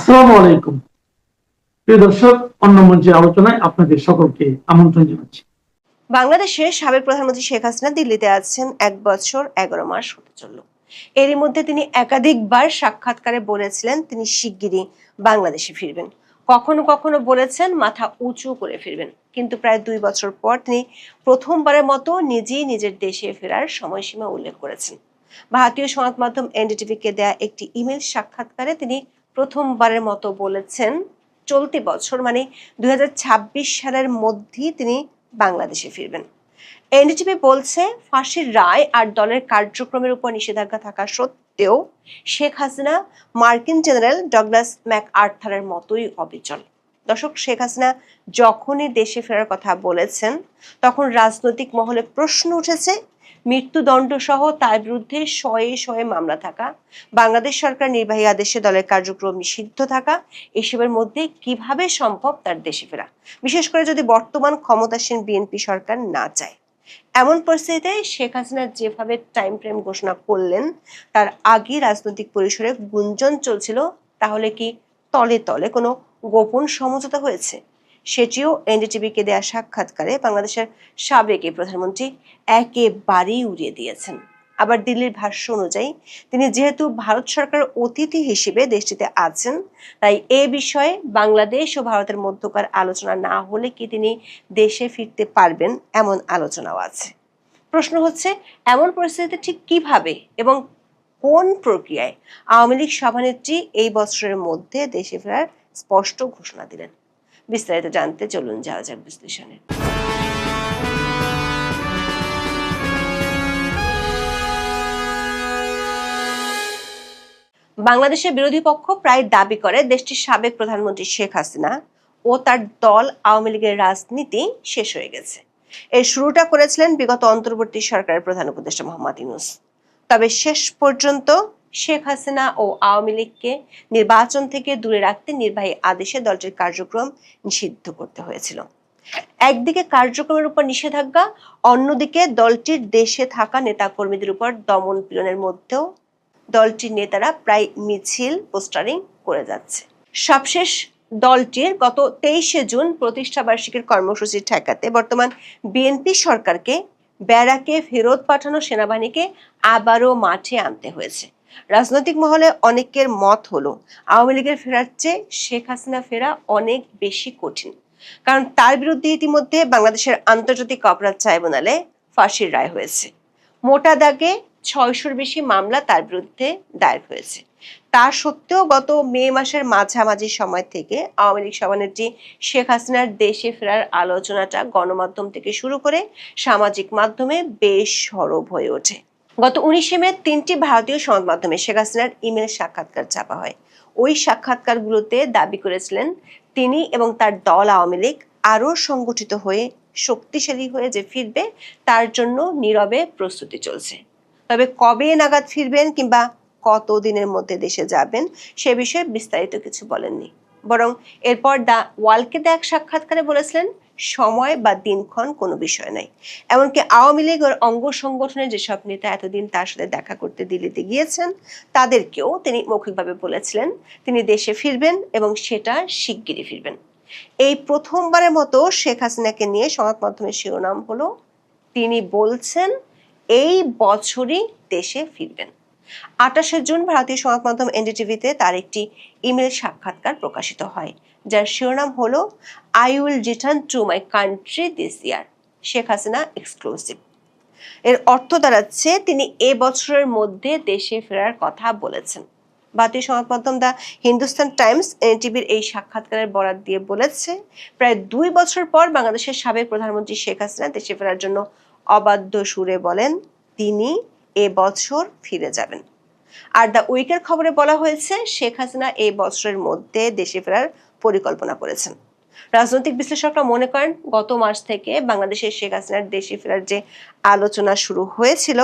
আসসালামু আলাইকুম প্রিয় দর্শক, অন্য মঞ্চে আলোচনায় আপনাদের সকলকে আমন্ত্রণ জানাচ্ছি। বাংলাদেশের সাবেক প্রধানমন্ত্রী শেখ হাসিনা দিল্লিতে আছেন 1 বছর 11 মাস হতে চলল। এরই মধ্যে তিনি একাধিকবার সাক্ষাৎকারে বলেছিলেন তিনি শিগগিরই বাংলাদেশে ফিরবেন। কখনো কখনো বলেছেন মাথা উঁচু করে ফিরবেন, কিন্তু প্রায় 2 বছর পর তিনি প্রথমবারের মতো নিজেই নিজের দেশে ফেরার সময়সীমা উল্লেখ করেছেন। ভারতীয় সংবাদ মাধ্যম এনডিটিভিকে দেয়া একটি ইমেল সাক্ষাৎকারে তিনি প্রথমবারের মতো বলেছেন চলতি বছর মানে 2026 সালের মধ্যেই তিনি বাংলাদেশে ফিরবেন। এনডিটিভি বলছে, ফাঁসির রায় আর দলের কার্যক্রমের উপর নিষেধাজ্ঞা থাকা সত্ত্বেও শেখ হাসিনা মার্কিন জেনারেল ডগলাস ম্যাকআর্থারের মতোই অবিচল। দর্শক, শেখ হাসিনা যখনই দেশে ফেরার কথা বলেছেন তখন রাজনৈতিক মহলে প্রশ্ন উঠেছে মৃত্যুদণ্ড সহ তার বিরুদ্ধে শয়ে শয়ে মামলা থাকা, বাংলাদেশ সরকার নির্বাহী আদেশে দলের কার্যক্রম নিষিদ্ধ থাকা, এসবের মধ্যে কিভাবে সম্ভব তার দেশে ফেরা, বিশেষ করে যদি বর্তমান ক্ষমতাসীন বিএনপি সরকার না চায়। এমন পরিস্থিতিতে শেখ হাসিনা যেভাবে টাইম ফ্রেম ঘোষণা করলেন তার আগে রাজনৈতিক পরিসরে গুঞ্জন চলছিল তাহলে কি তলে তলে কোনো গোপন সমঝোতা হয়েছে, সেটিও এনডিটিভিকে দেয়া সাক্ষাৎকারে বাংলাদেশের সাবেক এই প্রধানমন্ত্রী একেবারেই উড়িয়ে দিয়েছেন। আবার দিল্লির ভাষ্য অনুযায়ী তিনি যেহেতু ভারত সরকারের অতিথি হিসেবে দেশটিতে আছেন, তাই এ বিষয়ে বাংলাদেশ ও ভারতের মধ্যকার আলোচনা না হলে কি তিনি দেশে ফিরতে পারবেন, এমন আলোচনাও আছে। প্রশ্ন হচ্ছে, এমন পরিস্থিতিতে ঠিক কিভাবে এবং কোন প্রক্রিয়ায় আওয়ামী লীগ সভানেত্রী এই বছরের মধ্যে দেশে ফেরার স্পষ্ট ঘোষণা দিলেন। বিস্তারিত জানতে চলুন যাওয়া যাক বিশ্লেষণে। বাংলাদেশের বিরোধী পক্ষ প্রায় দাবি করে দেশটির সাবেক প্রধানমন্ত্রী শেখ হাসিনা ও তার দল আওয়ামী লীগের রাজনীতি শেষ হয়ে গেছে। এর শুরুটা করেছিলেন বিগত অন্তর্বর্তী সরকারের প্রধান উপদেষ্টা মোহাম্মদ ইউনূস। তবে শেষ পর্যন্ত শেখ হাসিনা ও আওয়ামী লীগকে নির্বাচন থেকে দূরে রাখতে নির্বাহী আদেশে দলটির কার্যক্রম নিষিদ্ধ করতে হয়েছিল। একদিকে কার্যক্রমের উপর নিষেধাজ্ঞা, অন্যদিকে দলটির দেশে থাকা নেতাকর্মীদের উপর দমন পীড়নের মধ্যেও দলটির নেতারা প্রায় মিছিল পোস্টারিং করে যাচ্ছে। সবশেষ দলটির গত 23শে জুন প্রতিষ্ঠাবার্ষিকীর কর্মসূচি ঠেকাতে বর্তমান বিএনপি সরকারকে ব্যারাকে ফেরত পাঠানো সেনাবাহিনীকে আবারও মাঠে আনতে হয়েছে। রাজনৈতিক মহলে অনেকের মত হলো আওয়ামী লীগের ফেরার চেয়ে শেখ হাসিনা ফেরা অনেক বেশি কঠিন, কারণ তার বিরুদ্ধে ইতিমধ্যে বাংলাদেশের আন্তর্জাতিক অপরাধ ট্রাইব্যুনালে ফাঁসির রায় হয়েছে। মোটা দাগে 600-র বেশি মামলা তার বিরুদ্ধে দায়ের হয়েছে। তা সত্ত্বেও গত মে মাসের মাঝামাঝি সময় থেকে আওয়ামী লীগ সভানেত্রী শেখ হাসিনার দেশে ফেরার আলোচনাটা গণমাধ্যম থেকে শুরু করে সামাজিক মাধ্যমে বেশ সরব হয়ে ওঠে। গত 19শে মে 3টি ভারতীয় সংবাদ মাধ্যমে শেখ হাসিনার ইমেল সাক্ষাৎকার ছাপা হয়। ওই সাক্ষাৎকারগুলোতে দাবি করেছিলেন তিনি এবং তার দল আওয়ামী লীগ আরও সংগঠিত হয়ে শক্তিশালী হয়ে যে ফিরবে তার জন্য নীরবে প্রস্তুতি চলছে। তবে কবে নাগাদ ফিরবেন কিংবা কতদিনের মধ্যে দেশে যাবেন সে বিষয়ে বিস্তারিত কিছু বলেননি, বরং এরপর দ্য ওয়ালকে দেয়া এক সাক্ষাৎকারে বলেছিলেন সময় বা দিনক্ষণ কোনো বিষয় নাই। এমনকি আওয়ামী লীগ ওর অঙ্গ সংগঠনের যেসব নেতা এতদিন তার সাথে দেখা করতে দিল্লিতে গিয়েছেন তাদেরকেও তিনি মৌখিকভাবে বলেছিলেন তিনি দেশে ফিরবেন এবং সেটা শিগগিরই ফিরবেন। এই প্রথমবারের মতো শেখ হাসিনাকে নিয়ে সংবাদ মাধ্যমের শিরোনাম হলো তিনি বলছেন এই বছরই দেশে ফিরবেন। 28শে জুন ভারতীয় সংবাদ মাধ্যম এনডিটিভিতে তার একটি ইমেল সাক্ষাৎকার প্রকাশিত হয়, যার শিরোনাম হলো I will return to my country this year, Sheikh Hasina exclusive. এর অর্থ দাঁড়াচ্ছে তিনি এ বছরের মধ্যে দেশে ফেরার কথা বলেছেন। ভারতীয় সংবাদ মাধ্যম দ্য হিন্দুস্তান টাইমস এনটিভির এই সাক্ষাৎকারের বরাত দিয়ে বলেছে, প্রায় 2 বছর পর বাংলাদেশের সাবেক প্রধানমন্ত্রী শেখ হাসিনা দেশে ফেরার জন্য অবাধ্য সুরে বলেন তিনি এ বছর ফিরে যাবেন। আর দ্য উইকের খবরে বলা হয়েছে শেখ হাসিনা এই বছরের মধ্যে দেশে ফেরার পরিকল্পনা করেছেন। রাজনৈতিক বিশ্লেষকরা মনে করেন গত মাস থেকে বাংলাদেশের শেখ হাসিনার দেশে ফেরার যে আলোচনা শুরু হয়েছিল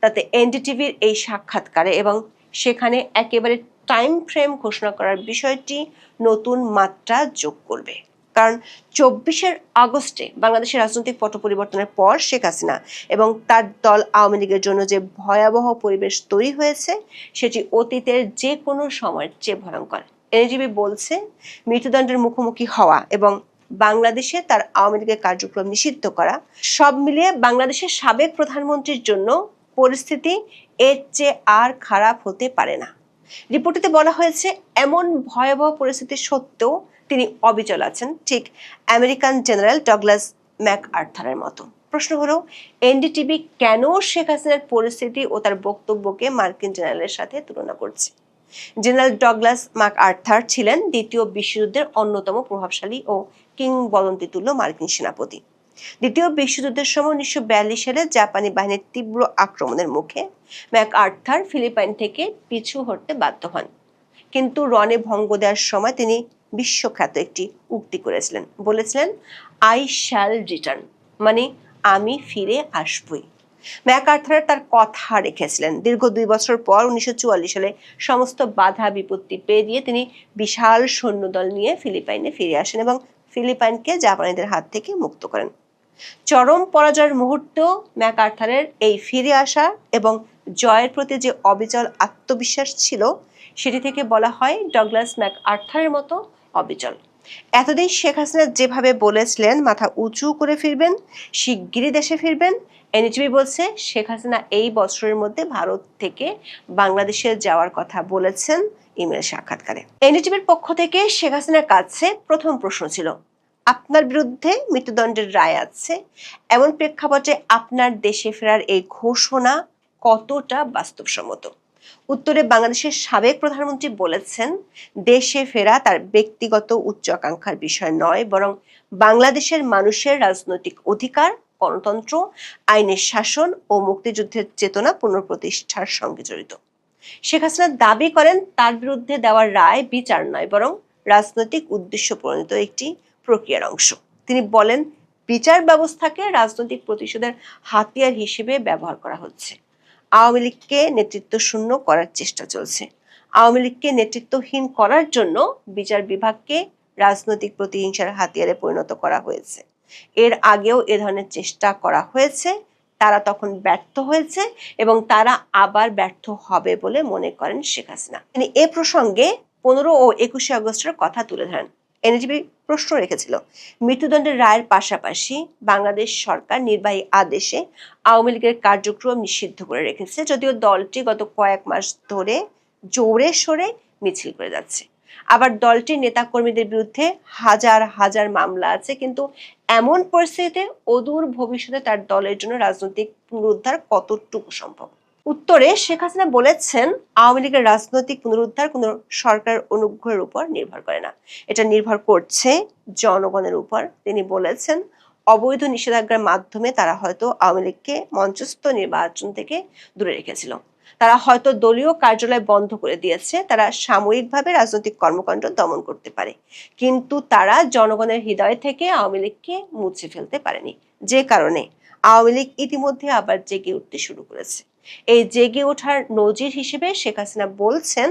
তাতে এনডিটিভির এই সাক্ষাৎকারে এবং সেখানে একেবারে টাইম ফ্রেম ঘোষণা করার বিষয়টি নতুন মাত্রা যোগ করবে। কারণ 24শে আগস্টে বাংলাদেশের রাজনৈতিক পট পরিবর্তনের পর শেখ হাসিনা এবং তার দল আওয়ামী লীগের জন্য যে ভয়াবহ পরিবেশ তৈরি হয়েছে সেটি অতীতের যে কোনো সময়ের চেয়ে ভয়ঙ্কর এনজিবি বলছে মৃত্যুদণ্ডের মুখোমুখি হওয়া এবং বাংলাদেশে তার আওয়ামী লীগের কার্যক্রম নিষিদ্ধ করা সব মিলিয়ে বাংলাদেশের সাবেক প্রধানমন্ত্রীর জন্য পরিস্থিতি এর চেয়ে আর খারাপ হতে পারে না। রিপোর্টটিতে বলা হয়েছে এমন ভয়াবহ পরিস্থিতি সত্ত্বেও তিনি অবিচল আছেন, ঠিক আমেরিকান জেনারেল ডগলাস ম্যাকআর্থারের মতো। প্রশ্ন হলো, এনডিটিভি কেন শেখ হাসিনার পরিস্থিতি ও তার বক্তব্যকে মার্কিন জেনারেলের সাথে তুলনা করছে? জেনারেল ডগলাস ম্যাকআর্থার ছিলেন দ্বিতীয় বিশ্বযুদ্ধের অন্যতম প্রভাবশালী ও কিংবদন্তিতুল্য মার্কিন সেনাপতি। দ্বিতীয় বিশ্বযুদ্ধের সময় 1942 সালে জাপানি বাহিনীর তীব্র আক্রমণের মুখে ম্যাকআর্থার ফিলিপাইন থেকে পিছু হটতে বাধ্য হন। কিন্তু রণে ভঙ্গ দেওয়ার সময় তিনি বিশ্বখ্যাত একটি উক্তি করেছিলেন, বলেছিলেন, আই শ্যাল রিটার্ন, মানে আমি ফিরে আসবই। ম্যাকআর্থার তার কথা রেখেছিলেন। দীর্ঘ 2 বছর পর 1944 সালে সমস্ত বাধা বিপত্তি পেরিয়ে তিনি বিশাল সৈন্যদল নিয়ে ফিলিপাইনে ফিরে আসেন এবং ফিলিপাইনকে জাপানিদের হাত থেকে মুক্ত করেন। চরম পরাজয়ের মুহূর্তেও ম্যাকআর্থারের এই ফিরে আসা এবং জয়ের প্রতি যে অবিচল আত্মবিশ্বাস ছিল, সেটি থেকে বলা হয় ডগলাস ম্যাকআর্থারের মতো অবিচল। এতদিন শেখ হাসিনা যেভাবে বলেছিলেন মাথা উঁচু করে ফিরবেন, শিগগিরই দেশে ফিরবেন, এনডিটিভি বলছে শেখ হাসিনা এই বছরের মধ্যে ভারত থেকে বাংলাদেশে যাওয়ার কথা বলেছেন ইমেল সাক্ষাৎকারে। এনডিটিভির পক্ষ থেকে শেখ হাসিনার কাছে প্রথম প্রশ্ন ছিল, আপনার বিরুদ্ধে মৃত্যুদণ্ডের রায় আছে, এমন প্রেক্ষাপটে আপনার দেশে ফেরার এই ঘোষণা কতটা বাস্তবসম্মত? উত্তরে বাংলাদেশের সাবেক প্রধানমন্ত্রী বলেছেন, দেশে ফেরা তার ব্যক্তিগত উচ্চ আকাঙ্ক্ষার বিষয় নয়, বরং বাংলাদেশের মানুষের রাজনৈতিক অধিকার, গণতন্ত্র, আইনের শাসন ও মুক্তিযুদ্ধের চেতনা পুনঃপ্রতিষ্ঠার সঙ্গে জড়িত। শেখ হাসিনা দাবি করেন তার বিরুদ্ধে দেওয়ার রায় বিচার নয়, বরং রাজনৈতিক উদ্দেশ্য প্রণীত একটি প্রক্রিয়ার অংশ। তিনি বলেন, বিচার ব্যবস্থাকে রাজনৈতিক প্রতিশোধের হাতিয়ার হিসেবে ব্যবহার করা হচ্ছে। আওয়ামী লীগকে নেতৃত্ব শূন্য করার চেষ্টা চলছে। আওয়ামী লীগকে নেতৃত্বহীন করার জন্য বিচার বিভাগকে রাজনৈতিক প্রতিহিংসার হাতিয়ারে পরিণত করা হয়েছে। এর আগেও এ ধরনের চেষ্টা করা হয়েছে, তারা তখন ব্যর্থ হয়েছে এবং তারা আবার ব্যর্থ হবে বলে মনে করেন শেখ হাসিনা। তিনি এ প্রসঙ্গে 15 ও 21 আগস্টের কথা তুলে ধরেন। এনডিটিভি প্রশ্ন রেখেছিল, মৃত্যুদণ্ডের রায়ের পাশাপাশি বাংলাদেশ সরকার নির্বাহী আদেশে আওয়ামী লীগের কার্যক্রম নিষিদ্ধ করে রেখেছে, যদিও দলটি গত কয়েক মাস ধরে জোরে সোরে মিছিল করে যাচ্ছে। আবার দলটির নেতাকর্মীদের বিরুদ্ধে হাজার হাজার মামলা আছে, কিন্তু এমন পরিস্থিতিতে অদূর ভবিষ্যতে তার দলের জন্য রাজনৈতিক পুনরুদ্ধার কতটুকু সম্ভব? উত্তরে শেখ হাসিনা বলেছেন, আওয়ামী লীগের রাজনৈতিক পুনরুদ্ধার কোনো সরকার অনুগ্রহের উপর নির্ভর করে না, এটা নির্ভর করছে জনগণের উপর। তিনি বলেছেন, অবৈধ নিষেধাজ্ঞার মাধ্যমে তারা হয়তো আওয়ামী লীগকে মঞ্চস্থ নির্বাচন থেকে দূরে রেখেছিল, তারা হয়তো দলীয় কার্যালয় বন্ধ করে দিয়েছে, তারা সাময়িকভাবে রাজনৈতিক কর্মকাণ্ড দমন করতে পারে, কিন্তু তারা জনগণের হৃদয় থেকে আওয়ামী লীগকে মুছে ফেলতে পারেনি। যে কারণে আওয়ামী লীগ ইতিমধ্যে আবার জেগে উঠতে শুরু করেছে। এই জেগে ওঠার নজির হিসেবে শেখ হাসিনা বলছেন,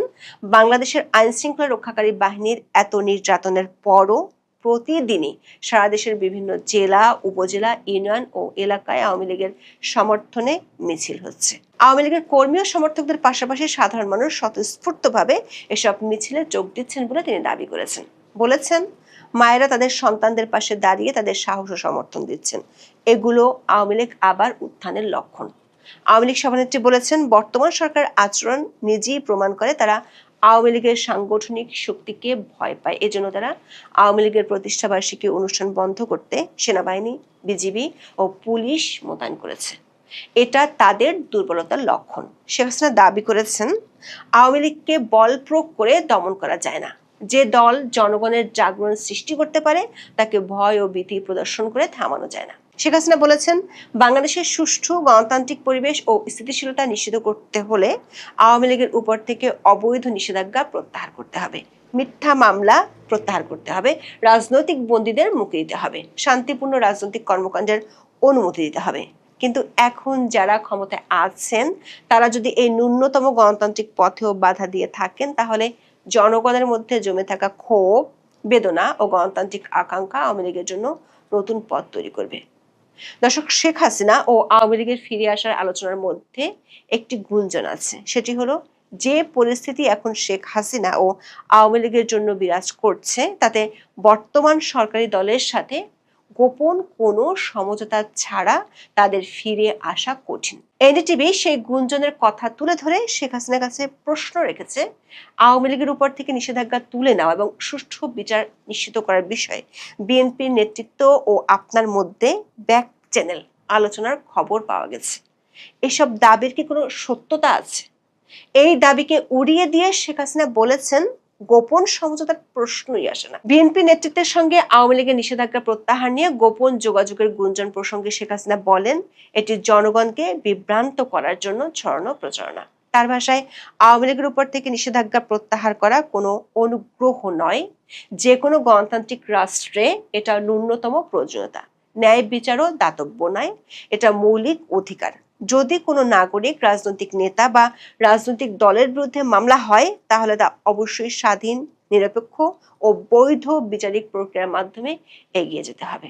বাংলাদেশের আইন শৃঙ্খলা রক্ষাকারী বাহিনীর এত নির্যাতনের পরও প্রতিদিনই সারা দেশের বিভিন্ন জেলা, উপজেলা, ইউনিয়ন ও এলাকায় আওয়ামী লীগের সমর্থনে মিছিল হচ্ছে। আওয়ামী লীগের কর্মী ও সমর্থকদের পাশাপাশি সাধারণ মানুষ স্বতঃস্ফূর্তভাবে এসব মিছিলে যোগ দিচ্ছেন বলে তিনি দাবি করেছেন। বলেছেন, মায়েরা তাদের সন্তানদের পাশে দাঁড়িয়ে তাদের সাহস ও সমর্থন দিচ্ছেন, এগুলো আওয়ামী লীগ আবার উত্থানের লক্ষণ। আওয়ামী লীগ সভানেত্রী বলেছেন, বর্তমান সরকার আচরণ নিজেই প্রমাণ করে তারা আওয়ামী লীগের সাংগঠনিক শক্তিকে ভয় পায়। এজন্য তারা আওয়ামী লীগের প্রতিষ্ঠাবার্ষিকী অনুষ্ঠান বন্ধ করতে সেনাবাহিনী, বিজিবি ও পুলিশ মোতায়েন করেছে। এটা তাদের দুর্বলতার লক্ষণ। শেখ হাসিনা দাবি করেছেন, আওয়ামী লীগকে বল প্রয়োগ করে দমন করা যায় না। যে দল জনগণের জাগরণ সৃষ্টি করতে পারে তাকে ভয় ও ভীতি প্রদর্শন করে থামানো যায় না। শেখ হাসিনা বলেছেন, বাংলাদেশের সুষ্ঠু গণতান্ত্রিক পরিবেশ ও স্থিতিশীলতা নিশ্চিত করতে হলে আওয়ামী লীগের উপর থেকে অবৈধ নিষেধাজ্ঞা প্রত্যাহার করতে হবে, মিথ্যা মামলা প্রত্যাহার করতে হবে, রাজনৈতিক বন্দীদের মুক্তি দিতে হবে, শান্তিপূর্ণ রাজনৈতিক কর্মকাণ্ডের অনুমতি দিতে হবে। কিন্তু এখন যারা ক্ষমতায় আছেন তারা যদি এই ন্যূনতম গণতান্ত্রিক পথেও বাধা দিয়ে থাকেন, তাহলে জনগণের মধ্যে জমে থাকা ক্ষোভ, বেদনা ও গণতান্ত্রিক আকাঙ্ক্ষা আওয়ামী লীগের জন্য নতুন পথ তৈরি করবে। দর্শক, শেখ হাসিনা ও আওয়ামী লীগের ফিরে আসার আলোচনার মধ্যে একটি গুঞ্জন আছে, সেটি হলো যে পরিস্থিতি এখন শেখ হাসিনা ও আওয়ামী লীগের জন্য বিরাজ করছে তাতে বর্তমান সরকারি দলের সাথে গোপন কোনো সমঝোতা ছাড়া তাদের ফিরে আসা কঠিন। এনডিটিভি সেই গুঞ্জনের কথা তুলে ধরে শেখ হাসিনার কাছে প্রশ্ন রেখেছে, আওয়ামী লীগের উপর থেকে নিষেধাজ্ঞা তুলে নেওয়া এবং সুষ্ঠু বিচার নিশ্চিত করার বিষয়ে বিএনপির নেতৃত্ব ও আপনার মধ্যে ব্যাক চ্যানেল আলোচনার খবর পাওয়া গেছে। এসব দাবির কি কোনো সত্যতা আছে? এই দাবিকে উড়িয়ে দিয়ে শেখ হাসিনা বলেছেন, গোপন সমঝোতার প্রশ্নই আসে না। বিএনপি নেতৃত্বের সঙ্গে আওয়ামী লীগের নিষেধাজ্ঞা প্রত্যাহার নিয়ে গোপন যোগাযোগের গুঞ্জন প্রসঙ্গে শেখ হাসিনা বলেন, এটি জনগণকে বিভ্রান্ত করার জন্য ছড়ানো প্রচারণা। তার ভাষায়, আওয়ামী লীগের উপর থেকে নিষেধাজ্ঞা প্রত্যাহার করা কোনো অনুগ্রহ নয়, যে কোনো গণতান্ত্রিক রাষ্ট্রে এটা ন্যূনতম প্রয়োজনীয়তা। ন্যায় বিচারও দাতব্য নয়, এটা মৌলিক অধিকার। যদি কোনো নাগরিক, রাজনৈতিক নেতা বা রাজনৈতিক দলের বিরুদ্ধে মামলা হয় তাহলে তা অবশ্যই স্বাধীন, নিরপেক্ষ ও বৈধ বিচারিক প্রক্রিয়ার মাধ্যমে এগিয়ে যেতে হবে।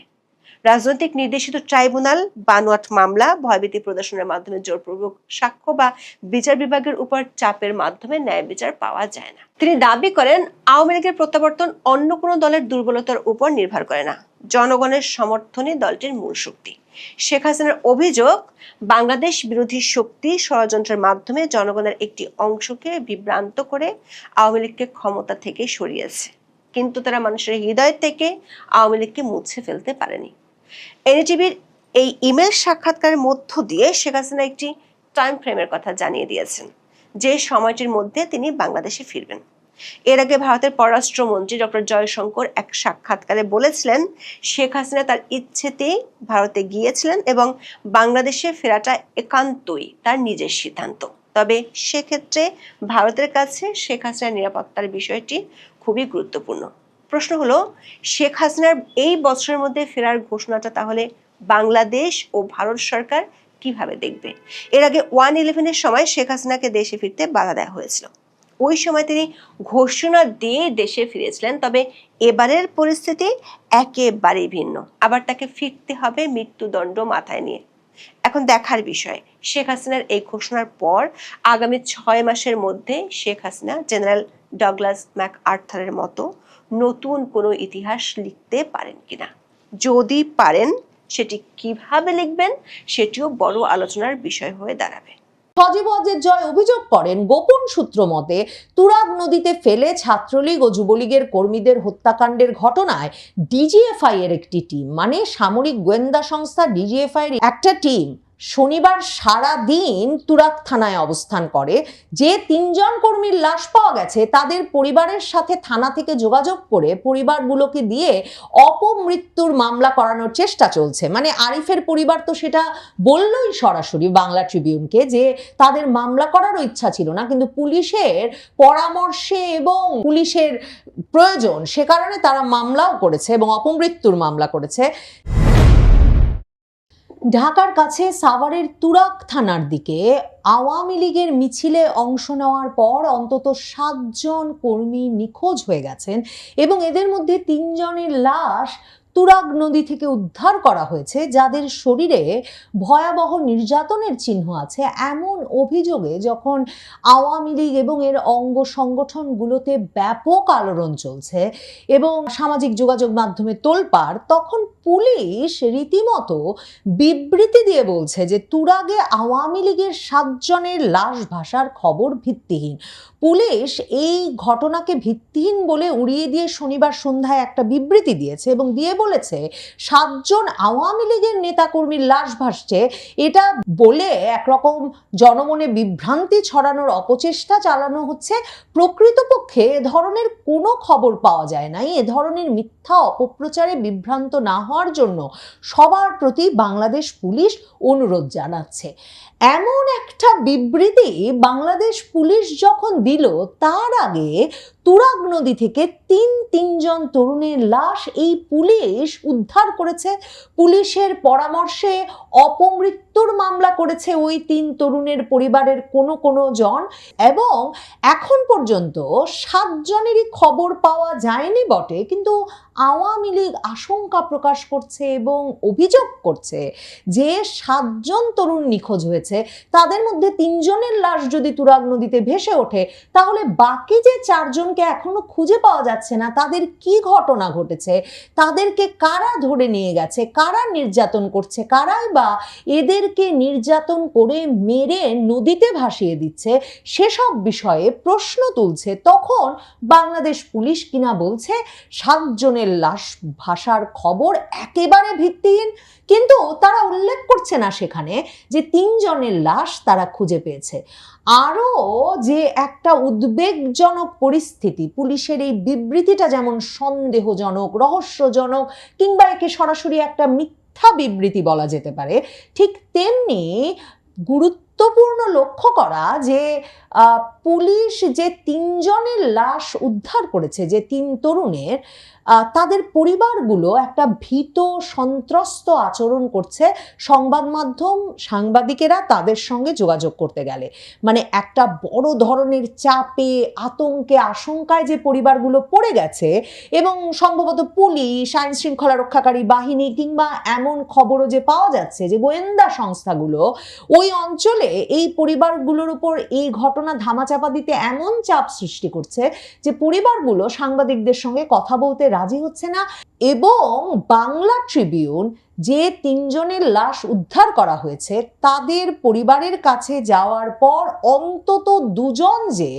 রাজনৈতিক নির্দেশিত ট্রাইব্যুনাল, বানোয়াট মামলা, ভয়ভীতি প্রদর্শনের মাধ্যমে জোরপূর্বক সাক্ষ্য বা বিচার বিভাগের উপর চাপের মাধ্যমে ন্যায় বিচার পাওয়া যায় না। তিনি দাবি করেন, আওয়ামী লীগের প্রত্যাবর্তন অন্য কোনো দলের দুর্বলতার উপর নির্ভর করে না, জনগণের সমর্থনই দলটির মূল শক্তি। শেখ হাসিনার অভিযোগ, বাংলাদেশ বিরোধী শক্তি ষড়যন্ত্রের মাধ্যমে জনগণের একটি অংশকে বিভ্রান্ত করে আওয়ামী লীগকে ক্ষমতা থেকে সরিয়েছে, কিন্তু তারা মানুষের হৃদয় থেকে আওয়ামী লীগকে মুছে ফেলতে পারেনি। এনডিটিভির এই ইমেল সাক্ষাৎকারের মধ্য দিয়ে শেখ হাসিনা একটি টাইম ফ্রেমের কথা জানিয়ে দিয়েছেন, যে সময়টির মধ্যে তিনি বাংলাদেশে ফিরবেন। এর আগে ভারতের পররাষ্ট্রমন্ত্রী ডক্টর জয়শঙ্কর এক সাক্ষাৎকারে বলেছিলেন, শেখ হাসিনা তার ইচ্ছেতেই ভারতে গিয়েছিলেন এবং বাংলাদেশে ফেরাটা একান্তই তার নিজের সিদ্ধান্ত। তবে সেক্ষেত্রে ভারতের কাছে শেখ হাসিনার নিরাপত্তার বিষয়টি খুবই গুরুত্বপূর্ণ। প্রশ্ন হলো, শেখ হাসিনার এই বছরের মধ্যে ফেরার ঘোষণাটা তাহলে বাংলাদেশ ও ভারত সরকার কিভাবে দেখবে? এর আগে 1/11-এর সময় শেখ হাসিনাকে দেশে ফিরতে বাধা দেওয়া হয়েছিল। ওই সময় তিনি ঘোষণা দিয়ে দেশে ফিরেছিলেন, তবে এবারের পরিস্থিতি একেবারেই ভিন্ন। আবার তাকে ফিরতে হবে মৃত্যুদণ্ড মাথায় নিয়ে। এখন দেখার বিষয়, শেখ হাসিনার এই ঘোষণার পর আগামী 6 মাসের মধ্যে শেখ হাসিনা জেনারেল ডগলাস ম্যাকআর্থারের মতো নতুন কোনো ইতিহাস লিখতে পারেন কিনা। যদি পারেন, সেটি কিভাবে লিখবেন সেটিও বড় আলোচনার বিষয় হয়ে দাঁড়াবে। সজীব ওয়াজেদ জয় অভিযোগ করেন, গোপন সূত্র মতে তুরাগ নদীতে ফেলে ছাত্রলীগ ও যুবলীগের কর্মীদের হত্যাকাণ্ডের ঘটনায় ডিজিএফআই এর একটি টিম, মানে সামরিক গোয়েন্দা সংস্থা ডিজিএফআই এর একটা টিম শনিবার সারা দিন তুরাগ থানায় অবস্থান করে। যে 3 জন কর্মীর লাশ পাওয়া গেছে তাদের পরিবারের সাথে থানা থেকে যোগাযোগ করে পরিবারগুলোকে দিয়ে অপমৃত্যুর মামলা করানোর চেষ্টা চলছে। মানে আরিফের পরিবার তো সেটা বললই সরাসরি বাংলা ট্রিবিউনকে যে তাদের মামলা করারও ইচ্ছা ছিল না, কিন্তু পুলিশের পরামর্শে এবং পুলিশের প্রয়োজন সে কারণে তারা মামলাও করেছে এবং অপমৃত্যুর মামলা করেছে। ঢাকার কাছে সাভারের তুরাগ থানার দিকে আওয়ামী লীগের মিছিলে অংশ নেওয়ার পর অন্তত 7 জন কর্মী নিখোঁজ হয়ে গেছেন এবং এদের মধ্যে 3 জনের লাশ তুরাগ নদী থেকে উদ্ধার করা হয়েছে, যাদের শরীরে ভয়াবহ নির্যাতনের চিহ্ন আছে। এমন অভিযোগে যখন আওয়ামী লীগ এবং এর অঙ্গ সংগঠনগুলোতে ব্যাপক আলোড়ন চলছে এবং সামাজিক যোগাযোগ মাধ্যমে তোলপাড়, তখন পুলিশ রীতিমতো বিবৃতি দিয়ে বলছে যে তুরাগে আওয়ামী লীগের 7 জনের লাশ ভাসার খবর ভিত্তিহীন। পুলিশ এই ঘটনাকে ভিত্তিহীন বলে উড়িয়ে দিয়ে শনিবার সন্ধ্যায় একটা বিবৃতি দিয়েছে এবং দিয়ে বলেছে 7 জন আওয়ামী লীগের নেতাকর্মীর লাশ ভাসছে, এটা বলে একরকম জনমনে বিভ্রান্তি ছড়ানোর অপচেষ্টা চালানো হচ্ছে। প্রকৃতপক্ষে এ ধরনের কোনো খবর পাওয়া যায় নাই। এ ধরনের মিথ্যা অপপ্রচারে বিভ্রান্ত না হওয়ার জন্য সবার প্রতি বাংলাদেশ পুলিশ অনুরোধ জানাচ্ছে। এমন একটা বিবৃতি বাংলাদেশ পুলিশ যখন দিল, তার আগে তুরাগ নদী থেকে 3 জন তরুণের লাশ এই পুলিশ উদ্ধার করেছে। পুলিশের পরামর্শে অপমৃত্যুর মামলা করেছে ওই 3 তরুণের পরিবারের কোনো জন, এবং এখন পর্যন্ত 7 জনেরই খবর পাওয়া যায়নি বটে, কিন্তু আওয়ামী লীগ আশঙ্কা প্রকাশ করছে এবং অভিযোগ করছে যে 7 জন তরুণ নিখোঁজ হয়েছে, তাদের মধ্যে 3 জনের লাশ যদি তুরাগ নদীতে ভেসে ওঠে, তাহলে বাকি যে 4 জনকে এখনো খুঁজে পাওয়া যাচ্ছে না, তাদের কি ঘটনা ঘটেছে, তাদেরকে কারা ধরে নিয়ে গেছে, কারা নির্যাতন করছে, কারাই বা এদেরকে নির্যাতন করে মেরে নদীতে ভাসিয়ে দিচ্ছে, সেসব বিষয়ে প্রশ্ন তুলছে। তখন বাংলাদেশ পুলিশ কিনা বলছে 7 জনের লাশ ভাসার খবর একেবারে ভিত্তিহীন, কিন্তু তারা উল্লেখ করছে না সেখানে যে 3 জনের লাশ তারা খুঁজে পেয়েছে। আরও যে একটা উদ্বেগজনক পরিস্থিতি, পুলিশের এই বিবৃতিটা যেমন সন্দেহজনক, রহস্যজনক, কিংবা একে সরাসরি একটা মিথ্যা বিবৃতি বলা যেতে পারে, ঠিক তেমনি গুরুত্বপূর্ণ লক্ষ্য করা যে পুলিশ যে 3 জনের লাশ উদ্ধার করেছে, যে 3 তরুণের, তাদের পরিবারগুলো একটা ভীত সন্ত্রস্ত আচরণ করছে সংবাদ মাধ্যম, সাংবাদিকেরা তাদের সঙ্গে যোগাযোগ করতে গেলে। মানে একটা বড় ধরনের চাপে, আতঙ্কে, আশঙ্কায় যে পরিবারগুলো পড়ে গেছে, এবং সম্ভবত পুলিশ, আইন শৃঙ্খলা রক্ষাকারী বাহিনী, কিংবা এমন খবরও যে পাওয়া যাচ্ছে যে গোয়েন্দা সংস্থাগুলো ওই অঞ্চলে এই পরিবারগুলোর উপর এই ঘটনা ধামাচাপা দিতে এমন চাপ সৃষ্টি করছে যে পরিবারগুলো সাংবাদিকদের সঙ্গে কথা বলতে রাজি হচ্ছে না। এবং বাংলা ট্রিবিউন যে 3 জনের লাশ উদ্ধার করা হয়েছে তাদের পরিবারের কাছে যাওয়ার পর অন্তত 2 জন যে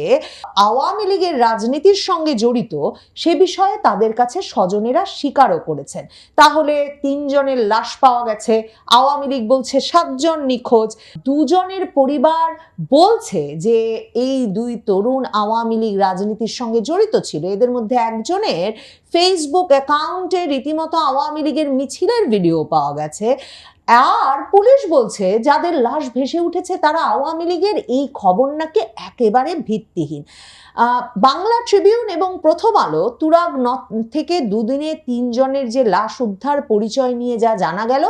আওয়ামী লীগের রাজনীতির সঙ্গে জড়িত সে বিষয়ে তাদের কাছে স্বজনেরা স্বীকারও করেছেন। তাহলে 3 জনের লাশ পাওয়া গেছে, আওয়ামী লীগ বলছে 7 জন নিখোঁজ। 2 জনের পরিবার বলছে যে এই 2 তরুণ আওয়ামী লীগ রাজনীতির সঙ্গে জড়িত ছিল। এদের মধ্যে একজনের ফেসবুক অ্যাকাউন্টে রীতিমতো আওয়ামী লীগের মিছিলের ভিডিও পাওয়া গেছে। আর পুলিশ বলছে যাদের লাশ ভেসে উঠেছে তারা আওয়ামী লীগের, এই খবর নাকি একেবারে ভিত্তিহীন। বাংলা ট্রিবিউন এবং প্রথম আলো তুরাগ নদ থেকে 2 দিনে 3 জনের যে লাশ উদ্ধার পরিচয় নিয়ে যা জানা গেল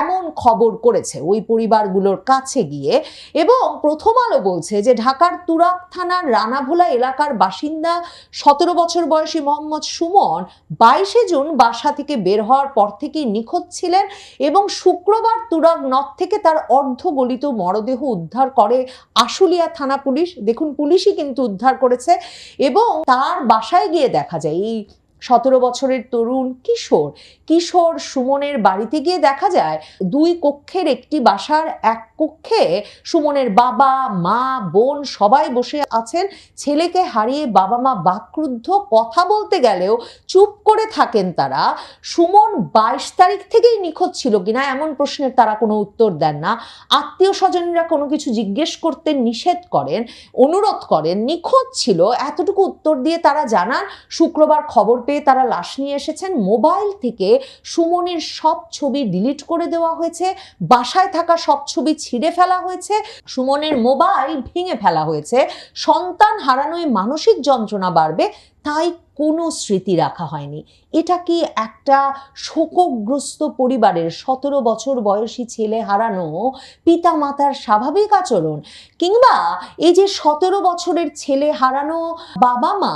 এমন খবর করেছে ওই পরিবারগুলোর কাছে গিয়ে। এবং প্রথম আলো বলছে যে ঢাকার তুরাগ থানার রানাভোলা এলাকার বাসিন্দা 17 বছর বয়সী মোহাম্মদ সুমন 22 জুন বাসা থেকে বের হওয়ার পর থেকেই নিখোঁজ ছিলেন, এবং শুক্রবার তুরাগ নদ থেকে তার অর্ধগলিত মরদেহ উদ্ধার করে আশুলিয়া থানা পুলিশ। দেখুন, পুলিশই কিন্তু উদ্ধার করেছে। এবং তার বাসায় গিয়ে দেখা যায় এই 17 বছরের তরুণ কিশোর সুমনের বাড়িতে গিয়ে দেখা যায় 2 কক্ষের একটি বাসার এক কক্ষে সুমনের বাবা, মা, বোন সবাই বসে আছেন। ছেলেকে হারিয়ে বাবা মা বাকরুদ্ধ, কথা বলতে গেলেও চুপ করে থাকেন তারা। সুমন 22 তারিখ থেকেই নিখোঁজ ছিল কিনা এমন প্রশ্নের তারা কোনো উত্তর দেন না। আত্মীয় স্বজনরা কোনো কিছু জিজ্ঞেস করতে নিষেধ করেন, অনুরোধ করেন। নিখোঁজ ছিল এতটুকু উত্তর দিয়ে তারা জানান শুক্রবার খবর পেয়ে তারা লাশ নিয়ে এসেছেন। মোবাইল থেকে সুমনের সব ছবি ডিলিট করে দেওয়া হয়েছে, বাসায় থাকা সব ছবি ছিঁড়ে ফেলা হয়েছে, সুমনের মোবাইল ভেঙে ফেলা হয়েছে। সন্তান হারানোয় মানসিক যন্ত্রণা বাড়বে তাই কোনো স্মৃতি রাখা হয়নি। এটা কি একটা শোকগ্রস্ত পরিবারের 17 বছর বয়সী ছেলে হারানো পিতা মাতার স্বাভাবিক আচরণ? কিংবা এই যে 17 বছরের ছেলে হারানো বাবা মা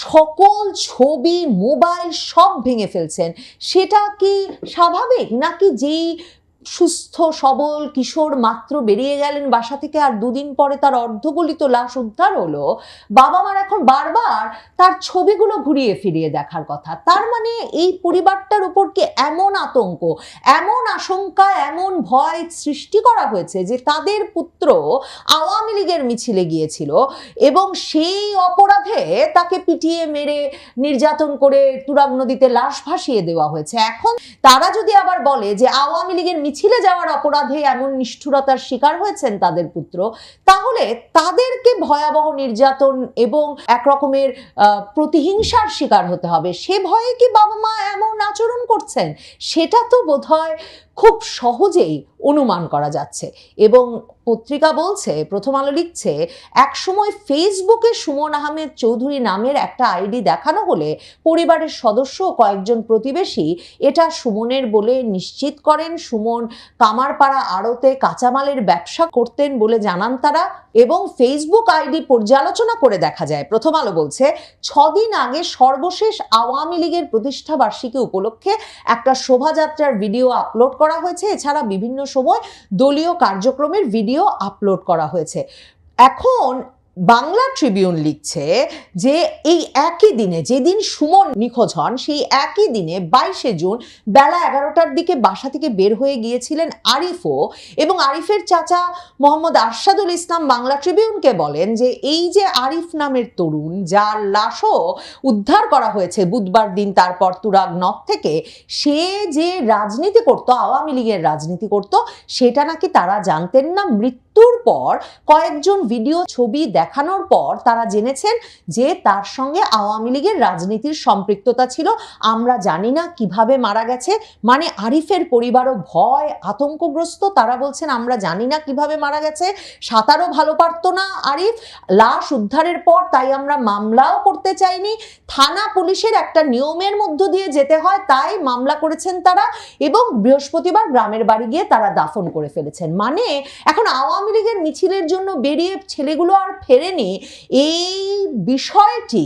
সকল ছবি, মোবাইল সব ভেঙে ফেলছেন, সেটা কি স্বাভাবিক? নাকি যেই সুস্থ সবল কিশোর মাত্র বেরিয়ে গেলেন বাসা থেকে আর 2 দিন পরে তার অর্ধগলিত লাশ উদ্ধার হলো, বাবা মার এখন বারবার তার ছবিগুলো ঘুরিয়ে ফিরিয়ে দেখার কথা? তার মানে এই পরিবারটার উপর কি এমন আতঙ্ক, এমন আশঙ্কা, এমন ভয় সৃষ্টি করা হয়েছে যে তাদের পুত্র আওয়ামী লীগের মিছিলে গিয়েছিল এবং সেই অপরাধে তাকে পিটিয়ে মেরে নির্যাতন করে তুরাগ নদীতে লাশ ভাসিয়ে দেওয়া হয়েছে। এখন তারা যদি আবার বলে যে আওয়ামী লীগের মিছিলে যাওয়ার অপরাধে এমন নিষ্ঠুরতার শিকার হয়েছেন তাদের পুত্র, তাহলে তাদেরকে ভয়াবহ নির্যাতন এবং একরকমের প্রতিহিংসার শিকার হতে হবে। সে ভয়ে কি বাবা মা এমন আচরণ করছেন? সেটা তো বোধহয় খুব সহজেই অনুমান করা যাচ্ছে। এবং পত্রিকা বলছে, প্রথম আলো লিখছে, একসময় ফেসবুকে সুমন আহমেদ চৌধুরী নামের একটা আইডি দেখানো হলে পরিবারের সদস্য ও কয়েকজন প্রতিবেশী এটা সুমনের বলে নিশ্চিত করেন। সুমন কামারপাড়া আড়তে কাঁচামালের ব্যবসা করতেন বলে জানান তারা। এবং ফেসবুক আইডি পর্যালোচনা করে দেখা যায়, প্রথম আলো বলছে 6 দিন আগে সর্বশেষ আওয়ামী লীগের প্রতিষ্ঠা বার্ষিকী উপলক্ষে একটা শোভাযাত্রার ভিডিও আপলোড করা হয়েছে। এছাড়া বিভিন্ন সময় দলীয় কার্যক্রমের ভিডিও আপলোড করা হয়েছে। এখন বাংলা ট্রিবিউন লিখছে যে এই একই দিনে, যেদিন সুমন নিখোঁজ হন, সেই একই দিনে 22শে জুন বেলা 11টার দিকে বাসা থেকে বের হয়ে গিয়েছিলেন আরিফও, এবং আরিফের চাচা মোহাম্মদ আরশাদুল ইসলাম বাংলা ট্রিবিউনকে বলেন যে এই যে আরিফ নামের তরুণ, যার লাশও উদ্ধার করা হয়েছে বুধবার দিন তারপর তুরাগ নদ থেকে, সে যে রাজনীতি করত, আওয়ামী লীগের রাজনীতি করত, সেটা নাকি তারা জানতেন না। মৃত্যুর পর কয়েকজন ভিডিও ছবি দেখানোর পর তারা জেনেছেন যে তার সঙ্গে আওয়ামী লীগের রাজনীতির সম্পৃক্ততা ছিল। আমরা জানি না কিভাবে মারা গেছে, মানে আরিফের পরিবারও ভয় আতঙ্কগ্রস্ত। তারা বলছেন আমরা জানি না কিভাবে মারা গেছে, সাঁতারও ভালো পারতো না আরিফ, লাশ উদ্ধারের পর তাই আমরা মামলাও করতে চাইনি, থানা পুলিশের একটা নিয়মের মধ্য দিয়ে যেতে হয়, তাই মামলা করেছেন তারা, এবং বৃহস্পতিবার গ্রামের বাড়ি গিয়ে তারা দাফন করে ফেলেছেন। মানে এখন আওয়ামী লীগের মিছিলের জন্য বেরিয়ে ছেলেগুলো আর ফেরেনি। এই বিষয়টি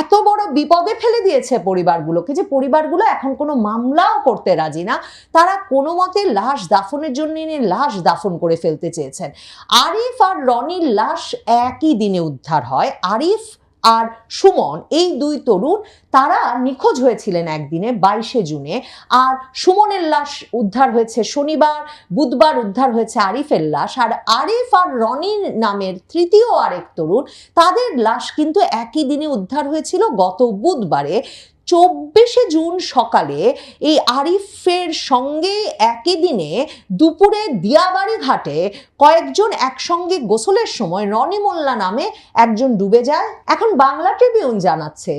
এত বড় বিপদে ফেলে দিয়েছে পরিবারগুলোকে যে পরিবারগুলো এখন কোনো মামলাও করতে রাজি না। তারা কোনো মতে লাশ দাফনের জন্য এনে লাশ দাফন করে ফেলতে চেয়েছেন। আরিফ আর রনির লাশ একই দিনে উদ্ধার হয়। আরিফ আর সুমন, এই দুই তরুণ, তারা নিখোঁজ হয়েছিলেন একদিনে 22শে জুনে। আর সুমনের লাশ উদ্ধার হয়েছে শনিবার, বুধবার উদ্ধার হয়েছে আরিফের লাশ। আর আরিফ আর রনির নামের তৃতীয় আরেক তরুণ, তাদের লাশ কিন্তু একই দিনে উদ্ধার হয়েছিল গত বুধবারে। 24শে জুন সকালে এই আরিফের সঙ্গে একই দিনে দুপুরে দিয়াবাড়ি ঘাটে কয়েকজন একসঙ্গে গোসলের সময় রনি মোল্লা নামে একজন ডুবে যায়। এখন বাংলা ট্রিবিউন জানাচ্ছে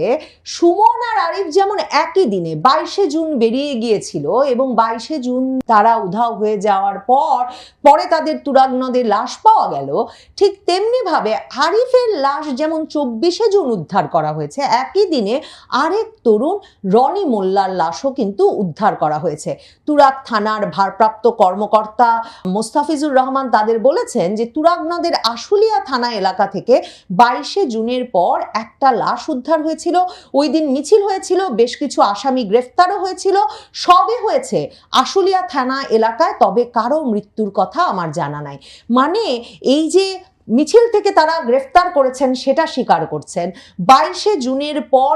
সুমন আর আরিফ যেমন একই দিনে 22শে জুন বেরিয়ে গিয়েছিল এবং 22শে জুন তারা উধাও হয়ে যাওয়ার পরে তাদের তুরাগ নদে লাশ পাওয়া গেল, ঠিক তেমনি ভাবে আরিফের লাশ যেমন 24শে জুন উদ্ধার করা হয়েছে, একই দিনে আরেক তরুণ রনি মোল্লার লাশও কিন্তু উদ্ধার করা হয়েছে। তুরাগ থানার ভারপ্রাপ্ত কর্মকর্তা মোস্তাফিজুর রহমান তাদের বলেছেন যে তুরাগ নদের আশুলিয়া থানা এলাকা থেকে 22শে জুনের পর একটা লাশ উদ্ধার হয়েছিল। ওই দিন মিছিল হয়েছিল, বেশ কিছু আসামি গ্রেফতারও হয়েছিল, সবই হয়েছে আশুলিয়া থানা এলাকায়, তবে কারো মৃত্যুর কথা আমার জানা নাই। মানে এই যে মিছিল থেকে তারা গ্রেফতার করেছেন সেটা স্বীকার করছেন। 22শে জুনের পর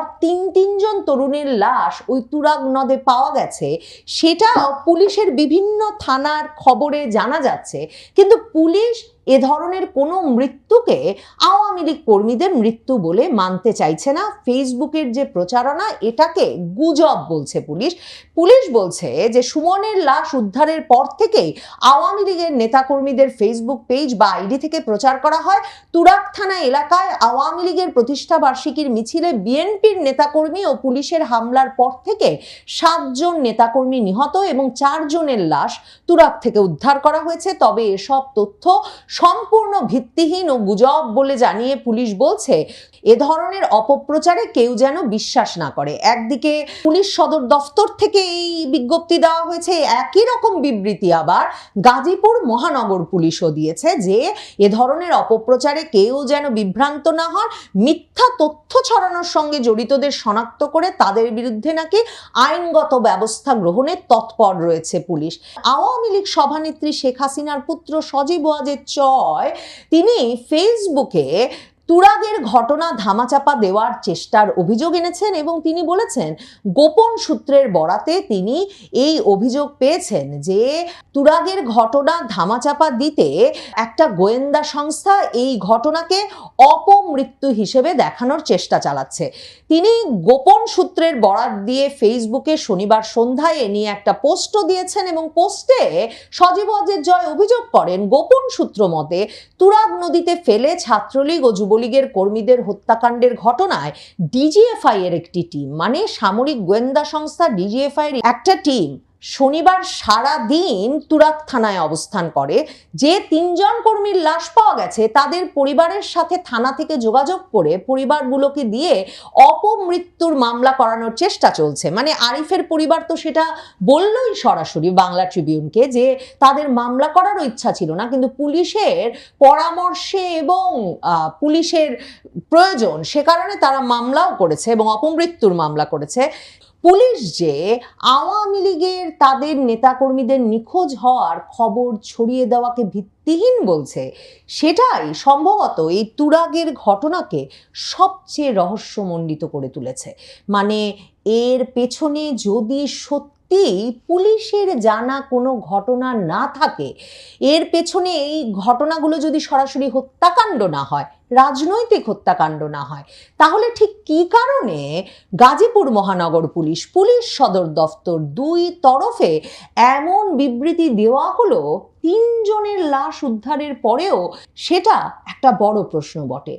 তিনজন তরুণের লাশ ওই তুরাগ নদে পাওয়া গেছে, সেটা পুলিশের বিভিন্ন থানার খবরে জানা যাচ্ছে, কিন্তু পুলিশ এ ধরনের কোনো মৃত্যুকে আওয়ামী লীগ কর্মীদের মৃত্যু বলে মানতে চাইছে না। ফেসবুকের যে প্রচারণা, এটাকে গুজব বলছে পুলিশ। পুলিশ বলছে যে সুমনের লাশ উদ্ধারের পর থেকেই আওয়ামী লীগের নেতাকর্মীদের ফেসবুক পেজ বা আইডি থেকে প্রচার করা হয় তুরাগ থানা এলাকায় আওয়ামী লীগের প্রতিষ্ঠা বার্ষিকীর মিছিলে বিএনপির নেতাকর্মী ও পুলিশের হামলার পর থেকে 7 জন নেতাকর্মী নিহত এবং 4 জনের লাশ তুরাগ থেকে উদ্ধার করা হয়েছে। তবে এসব তথ্য সম্পূর্ণ ভিত্তিহীন ও গুজব বলে জানিয়ে পুলিশ বলছে এ ধরনের অপপ্রচারে কেউ যেন বিশ্বাস না করে। একদিকে পুলিশ সদর দফতর থেকে এই বিজ্ঞপ্তি দেওয়া হয়েছে, একই রকম বিবৃতি আবার গাজীপুর মহানগর পুলিশও দিয়েছে যে এ ধরনের অপপ্রচারে কেউ যেন বিভ্রান্ত না হন। মিথ্যা তথ্য ছড়ানোর সঙ্গে জড়িতদের শনাক্ত করে তাদের বিরুদ্ধে নাকি আইনগত ব্যবস্থা গ্রহণে তৎপর রয়েছে পুলিশ। আওয়ামী লীগ সভানেত্রী শেখ হাসিনার পুত্র সজীব ওয়াজেদ চয়, তিনি ফেসবুকে তুরাগের ঘটনা ধামাচাপা দেওয়ার চেষ্টার অভিযোগ এনেছেন এবং তিনি বলেছেন গোপন সূত্রের বরাতে তিনি এই অভিযোগ পেয়েছেন যে তুরাগের ঘটনা ধামাচাপা দিতে একটা গোয়েন্দা সংস্থা এই ঘটনাকে অপমৃত্যু হিসেবে দেখানোর চেষ্টা চালাচ্ছে। তিনি গোপন সূত্রের বরাত দিয়ে ফেসবুকে শনিবার সন্ধ্যায় এ নিয়ে একটা পোস্টও দিয়েছেন এবং পোস্টে সজীব ওয়াজেদ জয় অভিযোগ করেন গোপন সূত্র মতে তুরাগ নদীতে ফেলে ছাত্রলীগ ও যুবলীগের কর্মীদের হত্যাকাণ্ডের ঘটনায় ডিজিএফআই এর একটি টিম, মানে সামরিক গোয়েন্দা সংস্থা ডিজিএফআই এর একটা টিম শনিবার সারা দিন তুরাগ থানায় অবস্থান করে। যে 3 জন কর্মীর লাশ পাওয়া গেছে তাদের পরিবারের সাথে থানা থেকে যোগাযোগ করে পরিবারগুলোকে দিয়ে অপমৃত্যুর মামলা করানোর চেষ্টা চলছে। মানে আরিফের পরিবার তো সেটা বললই সরাসরি বাংলা ট্রিবিউনকে যে তাদের মামলা করারও ইচ্ছা ছিল না, কিন্তু পুলিশের পরামর্শে এবং পুলিশের প্রয়োজন সে কারণে তারা মামলাও করেছে এবং অপমৃত্যুর মামলা করেছে। পুলিশ যে আওয়ামী লীগের তাদের নেতাকর্মীদের নিখোঁজ হওয়ার খবর ছড়িয়ে দেওয়াকে ভিত্তিহীন বলছে, সেটাই সম্ভবত এই তুরাগের ঘটনাকে সবচেয়ে রহস্যমণ্ডিত করে তুলেছে। মানে এর পেছনে যদি সত্যি পুলিশের জানা কোনো ঘটনা না থাকে, এর পেছনে এই ঘটনাগুলো যদি সরাসরি হত্যাকাণ্ড না হয়, রাজনৈতিক হত্যাকাণ্ড না হয়, তাহলে ঠিক কী কারণে গাজীপুর মহানগর পুলিশ সদর দফতর 2 তরফে এমন বিবৃতি দেওয়া হলো 3 জনের লাশ উদ্ধারের পরেও, সেটা একটা বড় প্রশ্ন বটে।